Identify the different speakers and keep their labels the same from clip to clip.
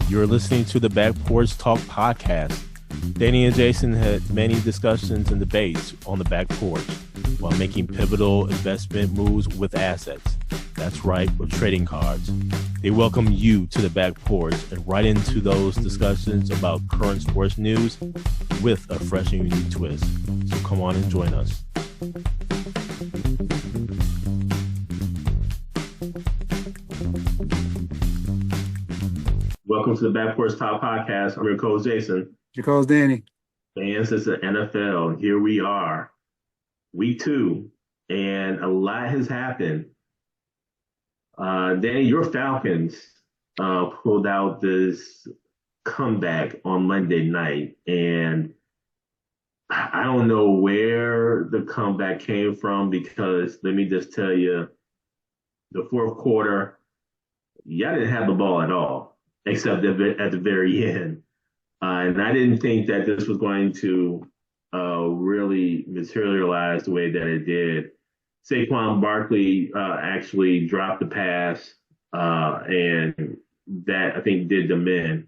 Speaker 1: You're listening to the Back Porch Talk podcast. Danny and Jason had many discussions and debates on the back porch while making pivotal investment moves with assets. That's right, with trading cards. They welcome you to the back porch and right into those discussions about current sports news with a fresh and unique twist. So come on and join us. Welcome to the Back Porch Talk podcast. I'm your co-host Jason.
Speaker 2: Your co-host Danny.
Speaker 1: Fans, it's the NFL. Here we are, week 2, and a lot has happened. Danny, your Falcons pulled out this comeback on Monday night, and I don't know where the comeback came from because let me just tell you, the fourth quarter, y'all didn't have the ball at all, except at the very end. And I didn't think that this was going to really materialize the way that it did. Saquon Barkley actually dropped the pass, and that, I think, did them in.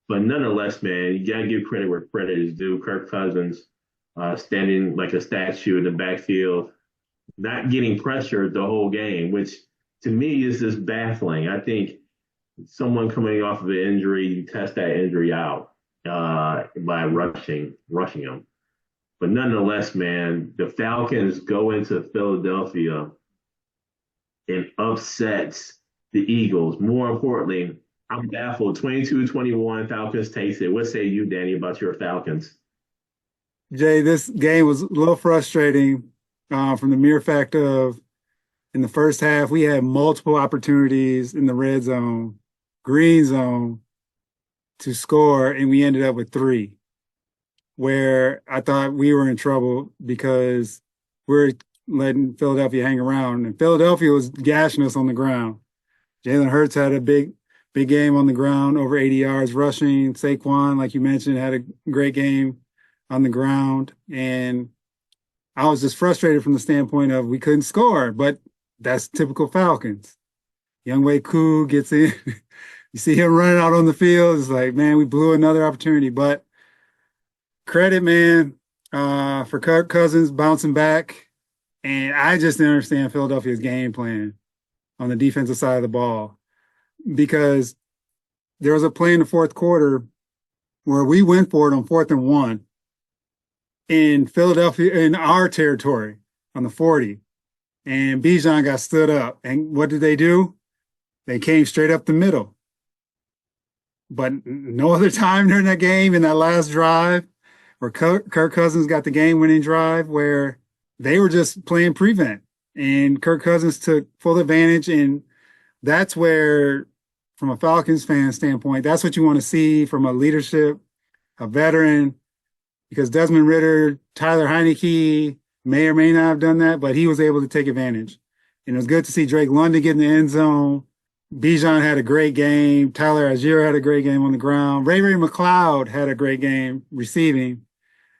Speaker 1: But nonetheless, man, you got to give credit where credit is due. Kirk Cousins standing like a statue in the backfield, not getting pressured the whole game, which to me is just baffling. I think someone coming off of an injury, you test that injury out by rushing them. But nonetheless, man, the Falcons go into Philadelphia and upsets the Eagles. More importantly, I'm baffled. 22-21, Falcons takes it. What say you, Danny, about your Falcons?
Speaker 2: Jay, this game was a little frustrating from the mere fact of in the first half, we had multiple opportunities in the red zone, green zone to score, and we ended up with 3. Where I thought we were in trouble because we're letting Philadelphia hang around. And Philadelphia was gashing us on the ground. Jalen Hurts had a big game on the ground, over 80 yards rushing. Saquon, like you mentioned, had a great game on the ground. And I was just frustrated from the standpoint of we couldn't score, but that's typical Falcons. Younghoe Koo gets in. You see him running out on the field. It's like, man, we blew another opportunity. But credit, man, for Kirk Cousins bouncing back. And I just didn't understand Philadelphia's game plan on the defensive side of the ball because there was a play in the fourth quarter where we went for it on 4th and 1 in Philadelphia, in our territory on the 40. And Bijan got stood up. And what did they do? They came straight up the middle. But no other time during that game, in that last drive, where Kirk Cousins got the game-winning drive, where they were just playing prevent. And Kirk Cousins took full advantage. And that's where, from a Falcons fan standpoint, that's what you want to see from a leadership, a veteran, because Desmond Ridder, Tyler Heineke may or may not have done that, but he was able to take advantage. And it was good to see Drake London get in the end zone. Bijan had a great game. Tyler Algier had a great game on the ground. Ray McLeod had a great game receiving.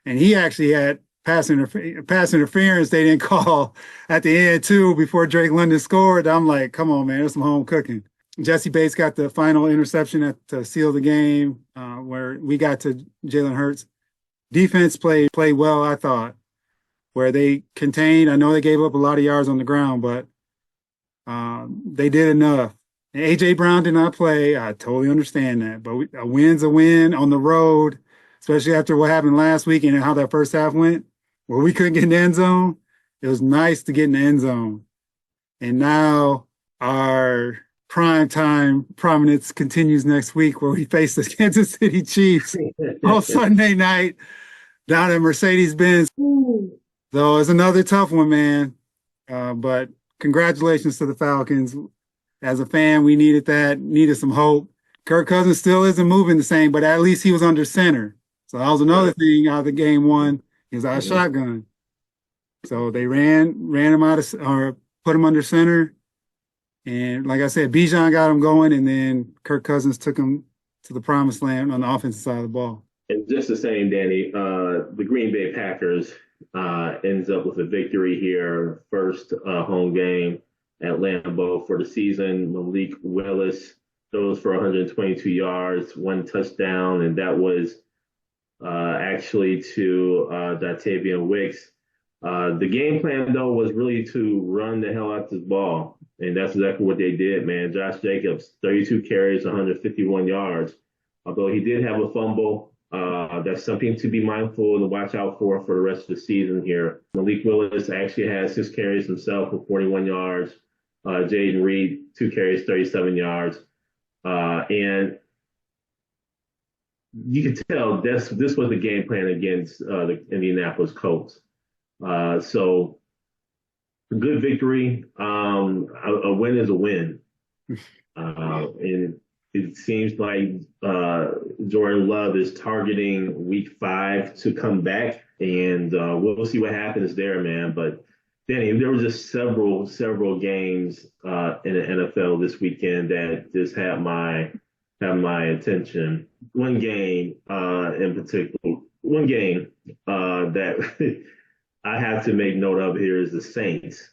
Speaker 2: And he actually had pass interference they didn't call at the end, too, before Drake London scored. I'm like, come on, man, there's some home cooking. Jesse Bates got the final interception to seal the game, where we got to Jalen Hurts. Defense played well, I thought, where they contained. I know they gave up a lot of yards on the ground, but they did enough. And A.J. Brown did not play. I totally understand that. But a win's a win on the road, especially after what happened last week and how that first half went, where we couldn't get in the end zone. It was nice to get in the end zone. And now our primetime prominence continues next week, where we face the Kansas City Chiefs on Sunday night down at Mercedes-Benz. So it's another tough one, man. But congratulations to the Falcons. As a fan, we needed that, needed some hope. Kirk Cousins still isn't moving the same, but at least he was under center. So that was another thing out of the game one. He was out of shotgun. So they ran him out of, or put him under center. And like I said, Bijan got him going, and then Kirk Cousins took him to the promised land on the offensive side of the ball.
Speaker 1: And just the same, Danny, the Green Bay Packers ends up with a victory here, first home game at Lambeau for the season. Malik Willis throws for 122 yards, one touchdown, and that was actually to Datavian Wicks. The game plan, though, was really to run the hell out this ball. And that's exactly what they did, man. Josh Jacobs, 32 carries, 151 yards. Although he did have a fumble, that's something to be mindful and to watch out for the rest of the season here. Malik Willis actually had 6 carries himself for 41 yards. Jaden Reed, 2 carries, 37 yards. And you can tell this was the game plan against the Indianapolis Colts. So good victory. A win is a win. And it seems like Jordan Love is targeting week 5 to come back, and we'll see what happens there, man. But Danny, there were just several games in the NFL this weekend that just had my attention. One game in particular, one game that I have to make note of here is the Saints.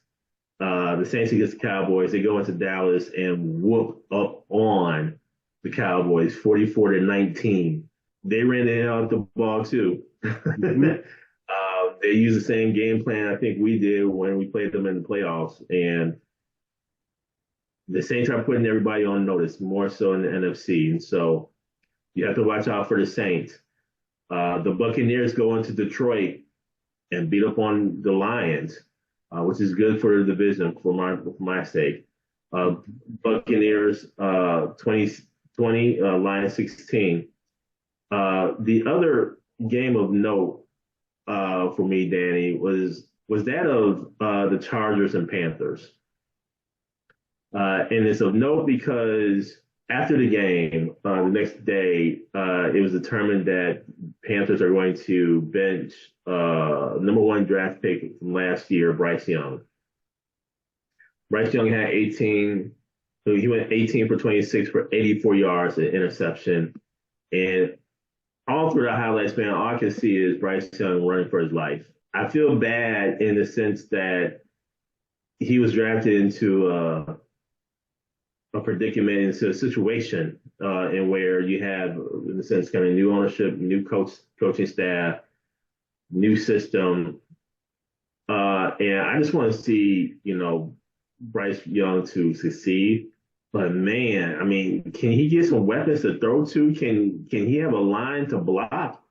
Speaker 1: The Saints against the Cowboys. They go into Dallas and whoop up on the Cowboys, 44-19. They ran the hell out the ball too.
Speaker 2: Mhm.
Speaker 1: They used the same game plan I think we did when we played them in the playoffs, and the Saints are putting everybody on notice, more so in the NFC. And so you have to watch out for the Saints. The Buccaneers go into Detroit and beat up on the Lions, which is good for the division for my sake. Uh, Buccaneers 2020, Lions 16. The other game of note for me, Danny, was that of the Chargers and Panthers. And it's of note because after the game, the next day, it was determined that Panthers are going to bench number 1 draft pick from last year, Bryce Young. Bryce Young had 18. So he went 18 for 26 for 84 yards and interception. And all through the highlights, man, all I can see is Bryce Young running for his life. I feel bad in the sense that he was drafted into a predicament, into a situation in where you have, in a sense, kind of new ownership, new coaching staff, new system. And I just want to see, Bryce Young to succeed. But man, I mean, can he get some weapons to throw to? Can he have a line to block?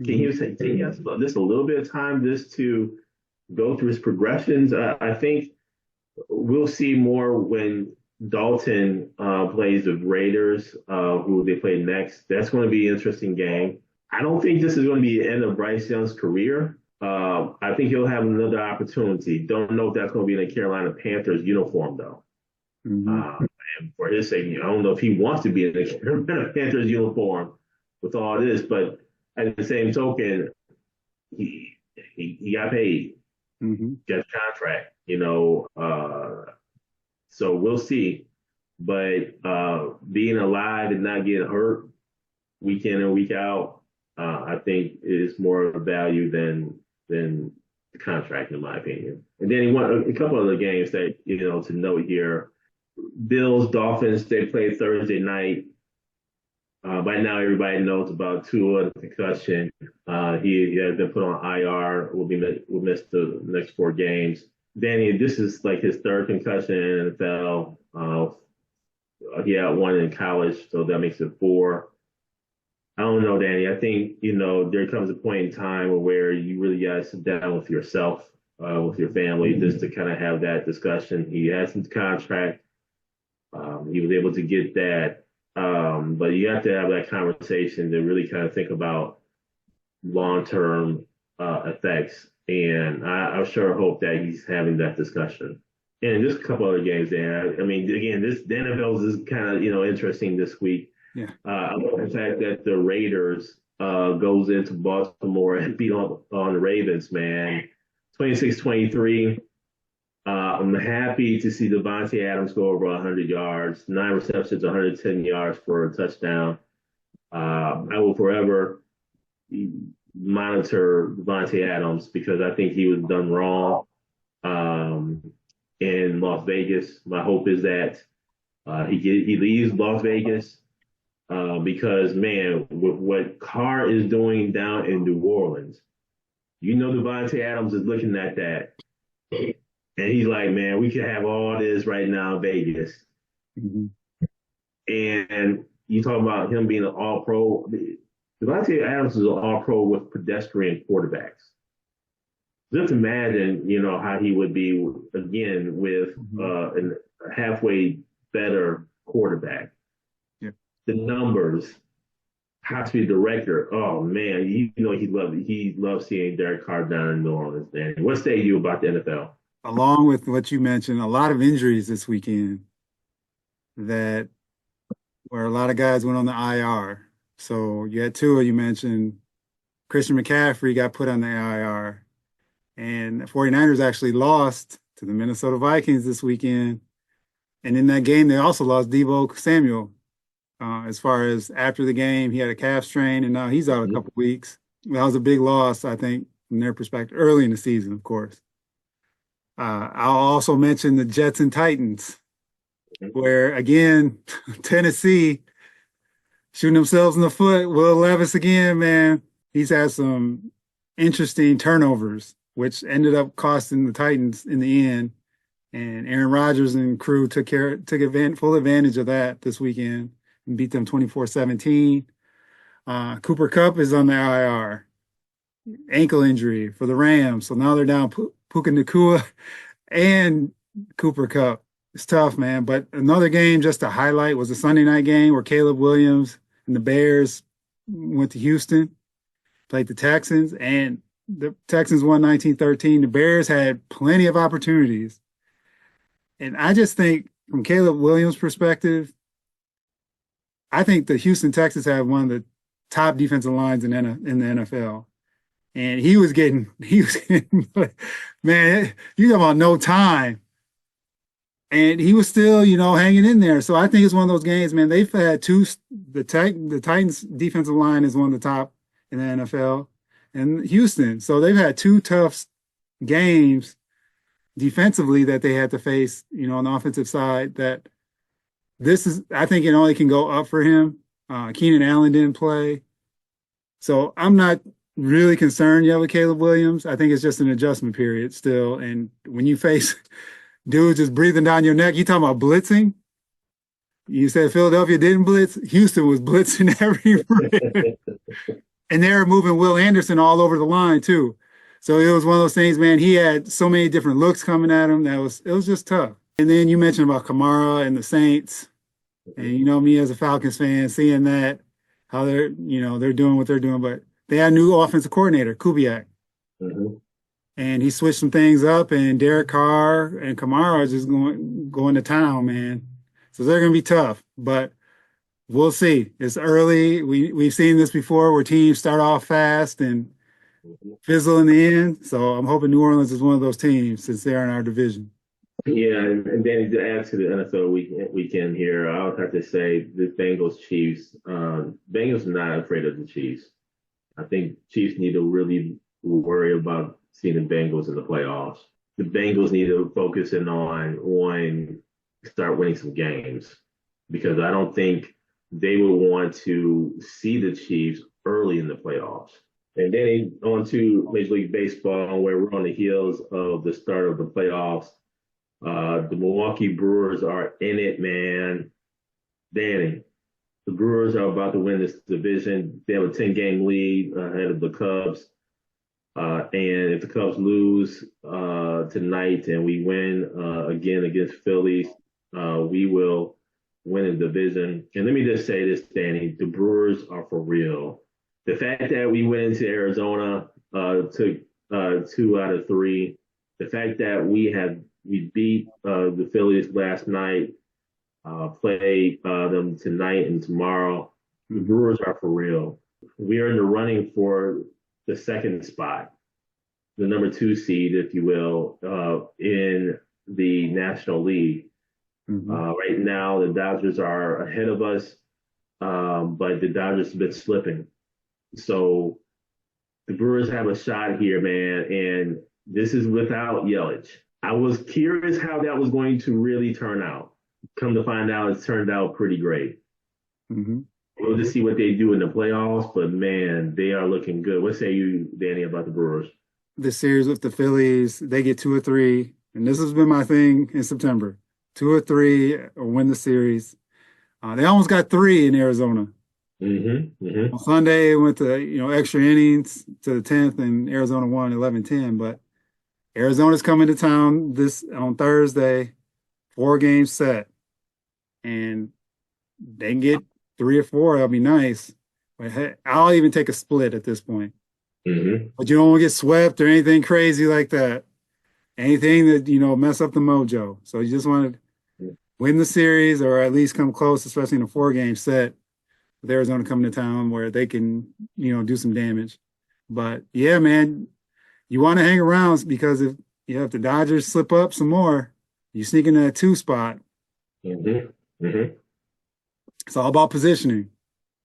Speaker 1: Can he have just a little bit of time just to go through his progressions? I think we'll see more when Dalton plays the Raiders, who they play next. That's going to be an interesting game. I don't think this is going to be the end of Bryce Young's career. I think he'll have another opportunity. Don't know if that's going to be in a Carolina Panthers uniform, though.
Speaker 2: Mhm.
Speaker 1: And for his sake, I don't know if he wants to be in a Carolina Panthers uniform with all this, but at the same token, he got paid,
Speaker 2: Mhm.
Speaker 1: got a contract, so we'll see. But being alive and not getting hurt week in and week out, I think is more of a value than the contract, in my opinion. And then he won a couple other games that to note here. Bills, Dolphins, they played Thursday night. By now, everybody knows about Tua, the concussion. He has been put on IR. Will miss the next 4 games. Danny, this is like his 3rd concussion in the NFL. He had 1 in college, so that makes it 4. I don't know, Danny. I think there comes a point in time where you really got to sit down with yourself, with your family, just to kind of have that discussion. He has his contract. He was able to get that. But you have to have that conversation to really kind of think about long-term effects. And I sure hope that he's having that discussion. And just a couple other games, Dan. I mean, again, the NFL is kind of, interesting this week.
Speaker 2: Yeah.
Speaker 1: I love the fact that the Raiders goes into Baltimore and beat on the Ravens, man. 26-23. I'm happy to see Devontae Adams go over 100 yards, 9 receptions, 110 yards for a touchdown. I will forever monitor Devontae Adams because I think he was done wrong in Las Vegas. My hope is that He leaves Las Vegas because man, with what Carr is doing down in New Orleans, Devontae Adams is looking at that, and he's like, man, we can have all this right now in Vegas.
Speaker 2: Mhm.
Speaker 1: And you talk about him being an All Pro. Devontae Adams is an All Pro with pedestrian quarterbacks. Just imagine, how he would be again with
Speaker 2: Mhm.
Speaker 1: a halfway better quarterback.
Speaker 2: Yeah.
Speaker 1: The numbers, how to be a director. Oh man, he loves seeing Derek Carr down in New Orleans. And what say you about the NFL?
Speaker 2: Along with what you mentioned, a lot of injuries this weekend that where a lot of guys went on the IR. So you had Tua, you mentioned Christian McCaffrey got put on the IR. And the 49ers actually lost to the Minnesota Vikings this weekend. And in that game, they also lost Deebo Samuel. As far as after the game, he had a calf strain, and now he's out a couple weeks. That was a big loss, I think, from their perspective, early in the season, of course. I'll also mention the Jets and Titans, where again, Tennessee shooting themselves in the foot. Will Levis again, man. He's had some interesting turnovers, which ended up costing the Titans in the end. And Aaron Rodgers and crew took full advantage of that this weekend and beat them 24-17. Cooper Kupp is on the IR, ankle injury for the Rams. So now they're down Puka Nacua and Cooper Kupp. It's tough, man. But another game just to highlight was a Sunday night game where Caleb Williams and the Bears went to Houston, played the Texans, and the Texans won 19-13. The Bears had plenty of opportunities. And I just think from Caleb Williams' perspective, I think the Houston Texans have one of the top defensive lines in the NFL. And he was getting, man, you talking about no time. And he was still, hanging in there. So I think it's one of those games, man. They've had the Titans defensive line is one of the top in the NFL, and Houston. So they've had two tough games defensively that they had to face, on the offensive side. I think it only can go up for him. Keenan Allen didn't play. So I'm not really concerned yet with Caleb Williams. I think it's just an adjustment period still. And when you face dudes just breathing down your neck, you talking about blitzing? You said Philadelphia didn't blitz. Houston was blitzing everywhere. And they were moving Will Anderson all over the line too. So it was one of those things, man. He had so many different looks coming at him it was just tough. And then you mentioned about Kamara and the Saints. And me as a Falcons fan, seeing that, how they're doing what they're doing, but they had a new offensive coordinator, Kubiak.
Speaker 1: Mm-hmm.
Speaker 2: And he switched some things up, and Derek Carr and Kamara are just going to town, man. So they're going to be tough, but we'll see. It's early. We've seen this before where teams start off fast and fizzle in the end. So I'm hoping New Orleans is one of those teams since they're in our division.
Speaker 1: Yeah, and Danny, to add to the NFL weekend here, I would have to say the Bengals Chiefs. Bengals are not afraid of the Chiefs. I think Chiefs need to really worry about seeing the Bengals in the playoffs. The Bengals need to focus in on start winning some games because I don't think they would want to see the Chiefs early in the playoffs. And then on to Major League Baseball, where we're on the heels of the start of the playoffs. The Milwaukee Brewers are in it, man. Danny, the Brewers are about to win this division. They have a 10-game lead ahead of the Cubs. And if the Cubs lose tonight and we win again against Phillies, we will win the division. And let me just say this, Danny, the Brewers are for real. The fact that we went into Arizona, took 2 out of 3. The fact that we beat the Phillies last night, play them tonight and tomorrow. The Brewers are for real. We are in the running for the second spot, the number 2 seed, if you will, in the National League.
Speaker 2: Mm-hmm.
Speaker 1: Right now, the Dodgers are ahead of us, but the Dodgers have been slipping. So the Brewers have a shot here, man, and this is without Yelich. I was curious how that was going to really turn out. come to find out, it's turned out pretty great.
Speaker 2: Hmm.
Speaker 1: We'll just see what they do in the playoffs, but man, they are looking good. What say you, Danny, about the Brewers?
Speaker 2: This series with the Phillies, they get 2 or 3, and this has been my thing in September. 2 or 3 or win the series. They almost got 3 in Arizona.
Speaker 1: Mm-hmm.
Speaker 2: On Sunday, it went to extra innings to the 10th, and Arizona won 11-10. But Arizona's coming to town this on Thursday, 4 game set, and they can get 3 or 4. That'll be nice. But hey, I'll even take a split at this point.
Speaker 1: Mm-hmm.
Speaker 2: But you don't want to get swept or anything crazy like that. Anything that mess up the mojo. So you just want to win the series or at least come close, especially in a 4 game set with Arizona coming to town where they can do some damage. But yeah, man, you want to hang around because if the Dodgers slip up some more, you sneak in that 2 spot.
Speaker 1: Mm-hmm. Mm-hmm.
Speaker 2: It's all about positioning.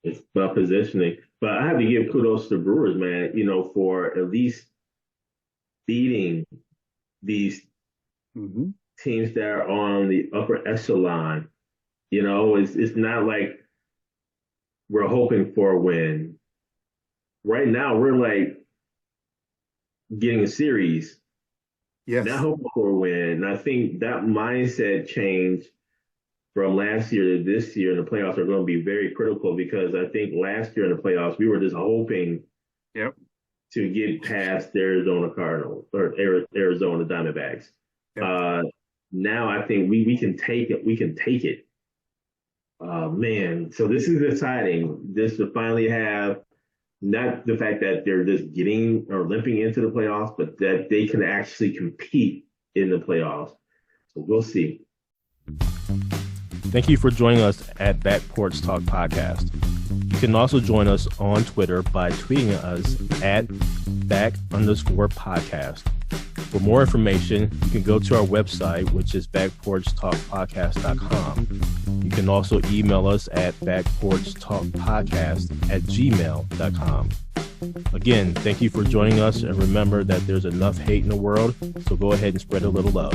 Speaker 1: It's about positioning. But I have to give kudos to the Brewers, man, for at least beating these
Speaker 2: Mm-hmm.
Speaker 1: teams that are on the upper echelon. It's not like we're hoping for a win. Right now, we're like getting a series, not
Speaker 2: Yes.
Speaker 1: hoping for a win. And I think that mindset change from last year to this year in the playoffs are going to be very critical because I think last year in the playoffs, we were just hoping
Speaker 2: Yep.
Speaker 1: to get past the Arizona Cardinals or Arizona Diamondbacks.
Speaker 2: Yep.
Speaker 1: Uh, Now I think we can take it. We can take it. Man, so this is exciting. This to finally have not the fact that they're just getting or limping into the playoffs, but that they can actually compete in the playoffs. So we'll see.
Speaker 3: Thank you for joining us at Back Porch Talk Podcast. You can also join us on Twitter by tweeting us at back_podcast. For more information, you can go to our website, which is backporchtalkpodcast.com. You can also email us at backporchtalkpodcast@gmail.com. Again, thank you for joining us, and remember that there's enough hate in the world, so go ahead and spread a little love.